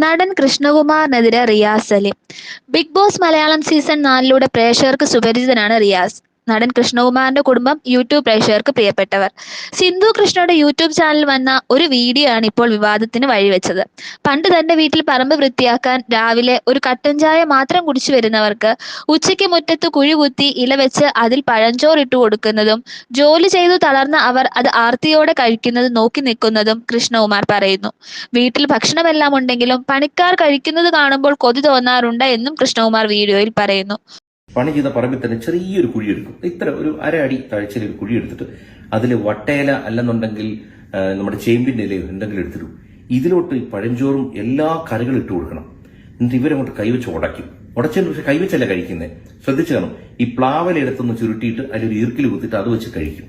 നടൻ കൃഷ്ണകുമാറിനെതിരെ Riyas Saleem. Bigg Boss Malayalam season 4 പ്രേക്ഷകർക്ക് സുപരിചിതനാണ് റിയാസ്. നടൻ കൃഷ്ണകുമാറിന്റെ കുടുംബം യൂട്യൂബ് പ്രേക്ഷകർക്ക് പ്രിയപ്പെട്ടവർ. സിന്ധു കൃഷ്ണയുടെ യൂട്യൂബ് ചാനലിൽ വന്ന ഒരു വീഡിയോ ആണ് ഇപ്പോൾ വിവാദത്തിന് വഴിവെച്ചത്. പണ്ട് തന്റെ വീട്ടിൽ പറമ്പ് വൃത്തിയാക്കാൻ രാവിലെ ഒരു കട്ടൻ ചായ മാത്രം കുടിച്ചു വരുന്നവർക്ക് ഉച്ചയ്ക്ക് മുറ്റത്ത് കുഴി കുത്തി ഇല വെച്ച് അതിൽ പഴഞ്ചോറിട്ട് കൊടുക്കുന്നതും ജോലി ചെയ്തു തളർന്ന അവർ അത് ആർത്തിയോടെ കഴിക്കുന്നത് നോക്കി നിൽക്കുന്നതും കൃഷ്ണകുമാർ പറയുന്നു. വീട്ടിൽ ഭക്ഷണമെല്ലാം ഉണ്ടെങ്കിലും പണിക്കാർ കഴിക്കുന്നത് കാണുമ്പോൾ കൊതി തോന്നാറുണ്ട് എന്നും കൃഷ്ണകുമാർ വീഡിയോയിൽ പറയുന്നു. പണി ചെയ്ത പറമ്പിൽ തന്നെ ചെറിയൊരു കുഴിയെടുക്കും. ഇത്ര ഒരു അര അടി താഴ്ചയിൽ ഒരു കുഴി എടുത്തിട്ട് അതിൽ വട്ടയില അല്ലെന്നുണ്ടെങ്കിൽ നമ്മുടെ ചേമ്പിന്റെ ഇലയോ എന്തെങ്കിലും എടുത്തിടും. ഇതിലോട്ട് ഈ പഴഞ്ചോറും എല്ലാ കറികളും ഇട്ട് കൊടുക്കണം. എന്നിട്ട് ഇവരങ്ങോട്ട് കൈവച്ച് ഉടയ്ക്കും. ഉടച്ചതിന് പക്ഷെ കൈവച്ചല്ല കഴിക്കുന്നത്. ശ്രദ്ധിച്ചു കാണും. ഈ പ്ലാവല എടുത്തൊന്ന് ചുരുട്ടിയിട്ട് അതിലൊരു ഈർക്കിൽ കുത്തിയിട്ട് അത് വെച്ച് കഴിക്കും.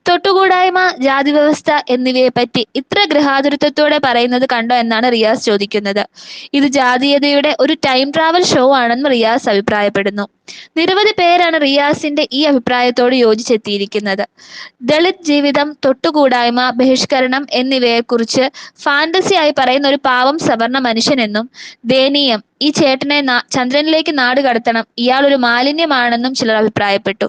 തൊട്ടുകൂടായ്മ, ജാതി വ്യവസ്ഥ എന്നിവയെ പറ്റി ഇത്ര ഗൃഹാതുരത്വത്തോടെ പറയുന്നത് കണ്ടോ എന്നാണ് റിയാസ് ചോദിക്കുന്നത്. ഇത് ജാതീയതയുടെ ഒരു ടൈം ട്രാവൽ ഷോ ആണെന്ന് റിയാസ് അഭിപ്രായപ്പെടുന്നു. നിരവധി പേരാണ് റിയാസിന്റെ ഈ അഭിപ്രായത്തോട് യോജിച്ചെത്തിയിരിക്കുന്നത്. ദളിത് ജീവിതം, തൊട്ടുകൂടായ്മ, ബഹിഷ്കരണം എന്നിവയെക്കുറിച്ച് ഫാന്റസിയായി പറയുന്ന ഒരു പാവം സവർണ മനുഷ്യനെന്നും ദയനീയം, ഈ ചേട്ടനെ ചന്ദ്രനിലേക്ക് നാട് കടത്തണം, ഇയാൾ ഒരു മാലിന്യമാണെന്നും ചിലർ അഭിപ്രായപ്പെട്ടു.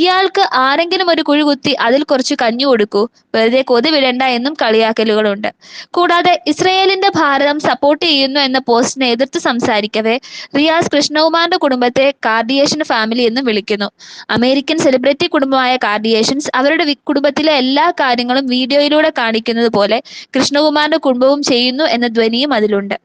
ഇയാൾക്ക് ആരെങ്കിലും ഒരു കുഴി കുത്തി അതിൽ കുറച്ച് കഞ്ഞി കൊടുക്കൂ, വെറുതെ കൊതി വിടണ്ട എന്നും കളിയാക്കലുകളുണ്ട്. കൂടാതെ ഇസ്രയേലിന്റെ ഭാരതം സപ്പോർട്ട് ചെയ്യുന്നു എന്ന പോസ്റ്റിനെ എതിർത്ത് സംസാരിക്കവേ റിയാസ് കൃഷ്ണകുമാറിന്റെ കുടുംബത്തെ കാർഡിയേഷൻ ഫാമിലി എന്നും വിളിക്കുന്നു. അമേരിക്കൻ സെലിബ്രിറ്റി കുടുംബമായ കാർഡിയേഷൻസ് അവരുടെ കുടുംബത്തിലെ എല്ലാ കാര്യങ്ങളും വീഡിയോയിലൂടെ കാണിക്കുന്നത് പോലെ കൃഷ്ണകുമാറിന്റെ കുടുംബവും ചെയ്യുന്നു എന്ന ധ്വനിയും അതിലുണ്ട്.